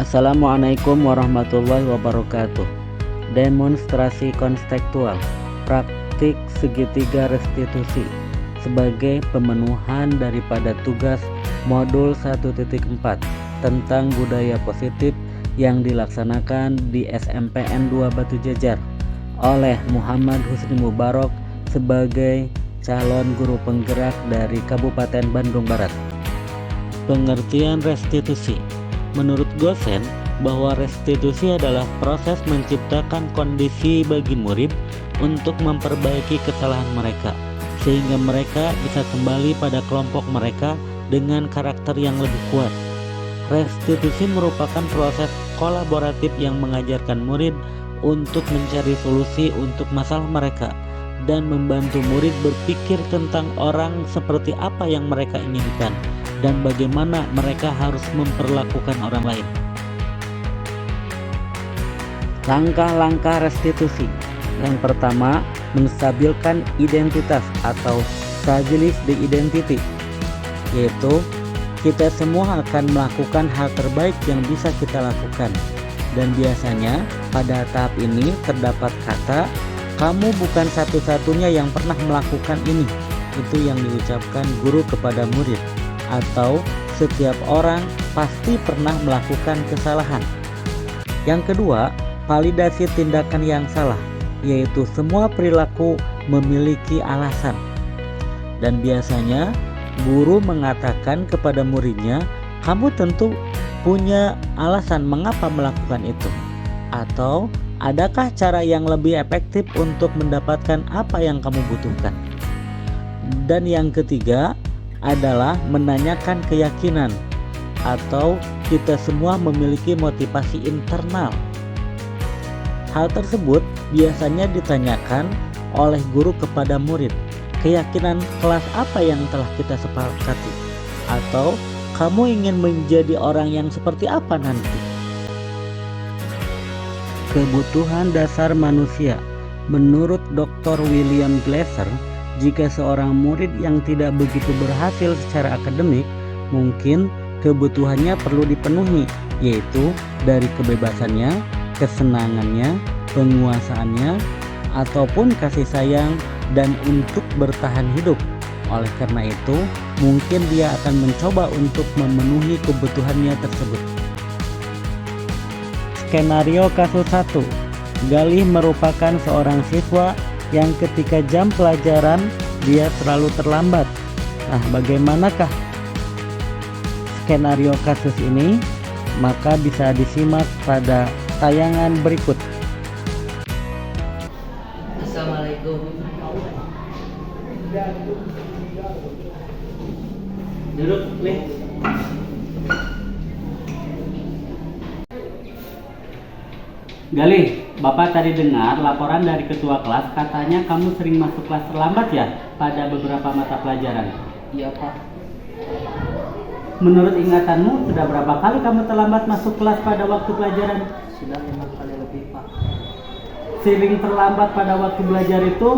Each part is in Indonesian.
Assalamualaikum warahmatullahi wabarakatuh. Demonstrasi konstekstual, praktik segitiga restitusi sebagai pemenuhan daripada tugas modul 1.4 tentang budaya positif yang dilaksanakan di SMPN 2 Batu Jajar oleh Muhammad Husni Mubarok sebagai calon guru penggerak dari Kabupaten Bandung Barat. Pengertian restitusi. Menurut Gosen, bahwa restitusi adalah proses menciptakan kondisi bagi murid untuk memperbaiki kesalahan mereka, sehingga mereka bisa kembali pada kelompok mereka dengan karakter yang lebih kuat. Restitusi merupakan proses kolaboratif yang mengajarkan murid untuk mencari solusi untuk masalah mereka dan membantu murid berpikir tentang orang seperti apa yang mereka inginkan dan bagaimana mereka harus memperlakukan orang lain. Langkah-langkah restitusi. Yang pertama, menstabilkan identitas atau stabilis the identity, yaitu kita semua akan melakukan hal terbaik yang bisa kita lakukan, dan biasanya pada tahap ini terdapat kata kamu bukan satu-satunya yang pernah melakukan ini. Itu yang diucapkan guru kepada murid, atau setiap orang pasti pernah melakukan kesalahan. Yang kedua, validasi tindakan yang salah, yaitu semua perilaku memiliki alasan, dan biasanya guru mengatakan kepada muridnya, kamu tentu punya alasan mengapa melakukan itu, atau adakah cara yang lebih efektif untuk mendapatkan apa yang kamu butuhkan. Dan yang ketiga adalah menanyakan keyakinan, atau kita semua memiliki motivasi internal. Hal tersebut biasanya ditanyakan oleh guru kepada murid, keyakinan kelas apa yang telah kita sepakati, atau kamu ingin menjadi orang yang seperti apa nanti. Kebutuhan dasar manusia. Menurut Dr. William Glasser, jika seorang murid yang tidak begitu berhasil secara akademik, mungkin kebutuhannya perlu dipenuhi, yaitu dari kebebasannya, kesenangannya, penguasaannya, ataupun kasih sayang, dan untuk bertahan hidup. Oleh karena itu, mungkin dia akan mencoba untuk memenuhi kebutuhannya tersebut. Skenario kasus 1. Galih merupakan seorang siswa yang ketika jam pelajaran dia selalu terlambat. Nah, bagaimanakah skenario kasus ini? Maka bisa disimak pada tayangan berikut. Assalamualaikum. Duduk, Lih. Galih, Bapak tadi dengar laporan dari ketua kelas, katanya kamu sering masuk kelas terlambat ya pada beberapa mata pelajaran. Iya, Pak. Menurut ingatanmu, sudah berapa kali kamu terlambat masuk kelas pada waktu pelajaran? Sudah 5 kali lebih, Pak. Sering terlambat pada waktu belajar itu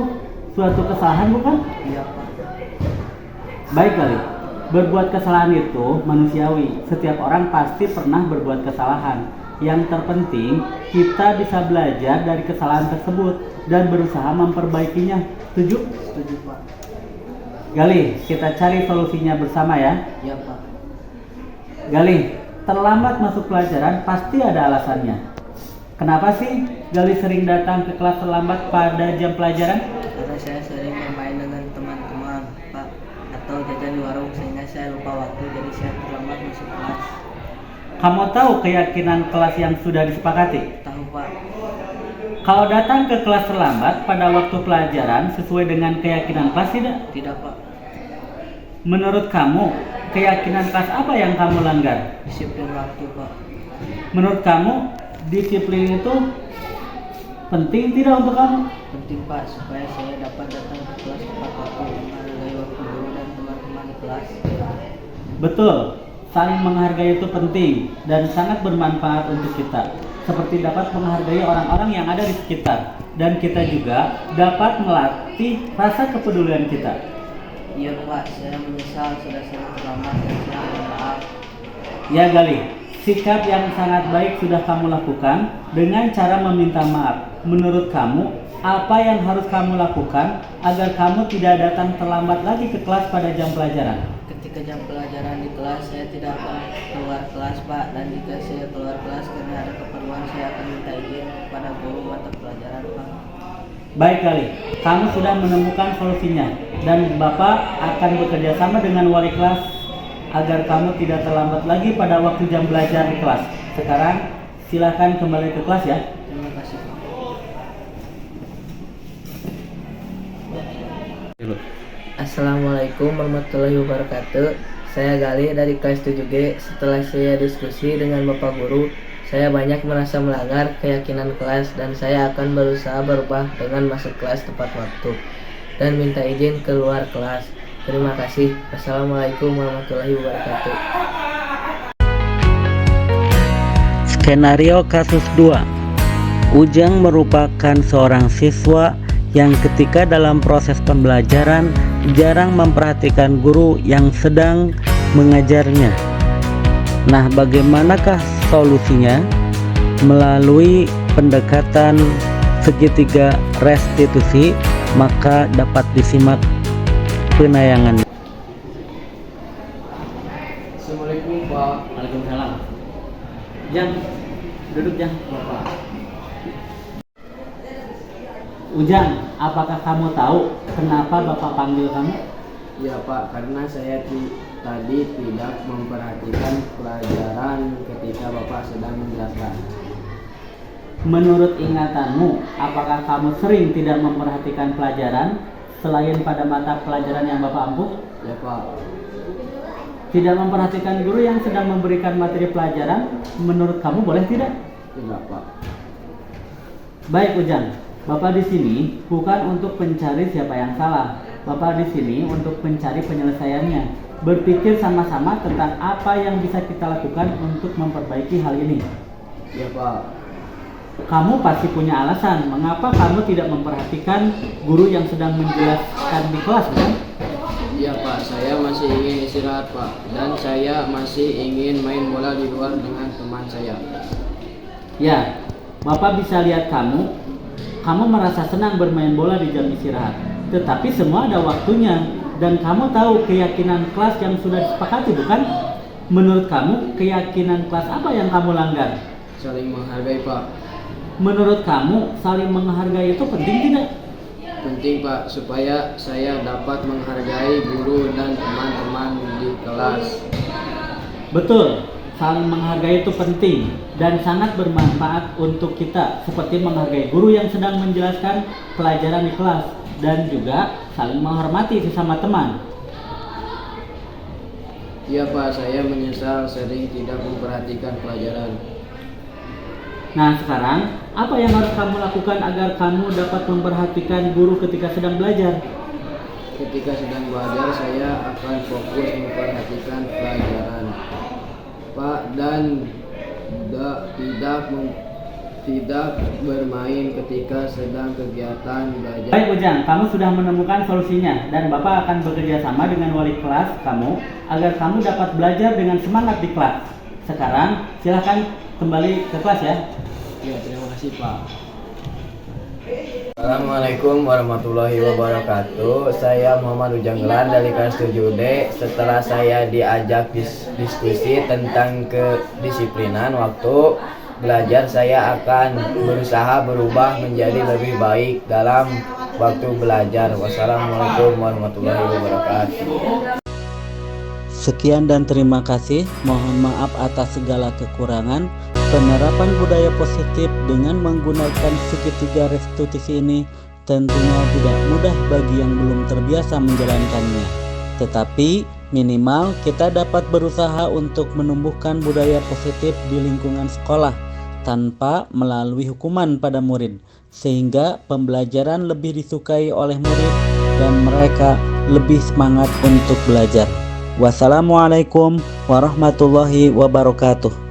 suatu kesalahan bukan? Iya, Pak. Baik Galih, berbuat kesalahan itu manusiawi. Setiap orang pasti pernah berbuat kesalahan. Yang terpenting, kita bisa belajar dari kesalahan tersebut dan berusaha memperbaikinya. Setuju? Setuju, Pak. Galih, kita cari solusinya bersama ya. Iya, Pak. Galih, terlambat masuk pelajaran pasti ada alasannya. Kenapa sih Galih sering datang ke kelas terlambat pada jam pelajaran? Karena saya sering bermain dengan teman-teman, Pak, atau jajan di warung sehingga saya lupa waktu, jadi saya terlambat masuk kelas. Kamu tahu keyakinan kelas yang sudah disepakati? Tahu, Pak. Kalau datang ke kelas terlambat pada waktu pelajaran sesuai dengan keyakinan kelas tidak? Tidak, Pak. Menurut kamu, keyakinan kelas apa yang kamu langgar? Disiplin waktu, Pak. Menurut kamu, disiplin itu penting tidak untuk kamu? Penting, Pak, supaya saya dapat datang ke kelas tepat waktu, menghargai waktu guru dan teman-teman di kelas. Betul, saling menghargai itu penting dan sangat bermanfaat untuk kita. Seperti dapat menghargai orang-orang yang ada di sekitar, dan kita juga dapat melatih rasa kepedulian kita. Iya, Pak, saya menyesal sudah sering terlambat dan saya minta maaf. Ya Galih, sikap yang sangat baik sudah kamu lakukan dengan cara meminta maaf. Menurut kamu, apa yang harus kamu lakukan agar kamu tidak datang terlambat lagi ke kelas pada jam pelajaran? Ketika jam pelajaran di kelas, saya tidak akan keluar kelas, Pak. Dan jika saya keluar kelas karena ada keperluan, saya akan minta izin kepada guru mata pelajaran, Pak. Baik kali, kamu sudah menemukan solusinya dan Bapak akan bekerja sama dengan wali kelas agar kamu tidak terlambat lagi pada waktu jam belajar di kelas. Sekarang silakan kembali ke kelas ya. Terima kasih, Pak. Assalamualaikum warahmatullahi wabarakatuh. Saya Gali dari kelas 7G. Setelah saya diskusi dengan Bapak Guru, saya banyak merasa melanggar keyakinan kelas dan saya akan berusaha berubah dengan masuk kelas tepat waktu dan minta izin keluar kelas. Terima kasih. Assalamualaikum warahmatullahi wabarakatuh. Skenario kasus 2. Ujang merupakan seorang siswa yang ketika dalam proses pembelajaran jarang memperhatikan guru yang sedang mengajarnya. Nah, bagaimanakah solusinya? Melalui pendekatan segitiga restitusi, maka dapat disimak penayangannya. Assalamualaikum, Pak. Waalaikumsalam. Jang, duduk Jang. Bapak. Ujang, apakah kamu tahu kenapa Bapak panggil kamu? Ya, Pak, karena saya tadi tidak memperhatikan pelajaran ketika Bapak sedang menjelaskan. Menurut ingatanmu, apakah kamu sering tidak memperhatikan pelajaran selain pada mata pelajaran yang Bapak ampuh? Ya, Pak. Tidak memperhatikan guru yang sedang memberikan materi pelajaran, menurut kamu boleh tidak? Tidak, Pak. Baik Ujang, Bapak di sini bukan untuk mencari siapa yang salah. Bapak di sini untuk mencari penyelesaiannya. Berpikir sama-sama tentang apa yang bisa kita lakukan untuk memperbaiki hal ini. Ya, Pak. Kamu pasti punya alasan mengapa kamu tidak memperhatikan guru yang sedang menjelaskan di kelas, kan? Iya, Pak, saya masih ingin istirahat, Pak, dan saya masih ingin main bola di luar dengan teman saya. Ya, Bapak bisa lihat kamu merasa senang bermain bola di jam istirahat. Tetapi semua ada waktunya dan kamu tahu keyakinan kelas yang sudah disepakati, bukan? Menurut kamu, keyakinan kelas apa yang kamu langgar? Saling menghargai, Pak. Menurut kamu, saling menghargai itu penting tidak? Penting, Pak, supaya saya dapat menghargai guru dan teman-teman di kelas. Betul, saling menghargai itu penting dan sangat bermanfaat untuk kita, seperti menghargai guru yang sedang menjelaskan pelajaran di kelas dan juga saling menghormati sesama teman. Iya, Pak, saya menyesal sering tidak memperhatikan pelajaran. Nah, sekarang apa yang harus kamu lakukan agar kamu dapat memperhatikan guru ketika sedang belajar? Ketika sedang belajar, saya akan fokus memperhatikan pelajaran, Pak, dan tidak bermain ketika sedang kegiatan belajar. Baik Ujang, kamu sudah menemukan solusinya dan Bapak akan bekerja sama dengan wali kelas kamu agar kamu dapat belajar dengan semangat di kelas. Sekarang silahkan kembali ke kelas ya. Ya, terima kasih, Pak. Assalamualaikum warahmatullahi wabarakatuh. Saya Muhammad Ujang Gelan dari kelas 7D. Setelah saya diajak diskusi tentang kedisiplinan waktu belajar, saya akan berusaha berubah menjadi lebih baik dalam waktu belajar. Wassalamualaikum warahmatullahi wabarakatuh. Sekian dan terima kasih. Mohon maaf atas segala kekurangan. Penerapan budaya positif dengan menggunakan segitiga restitusi ini tentunya tidak mudah bagi yang belum terbiasa menjalankannya. Tetapi minimal kita dapat berusaha untuk menumbuhkan budaya positif di lingkungan sekolah tanpa melalui hukuman pada murid, sehingga pembelajaran lebih disukai oleh murid dan mereka lebih semangat untuk belajar. Wassalamualaikum warahmatullahi wabarakatuh.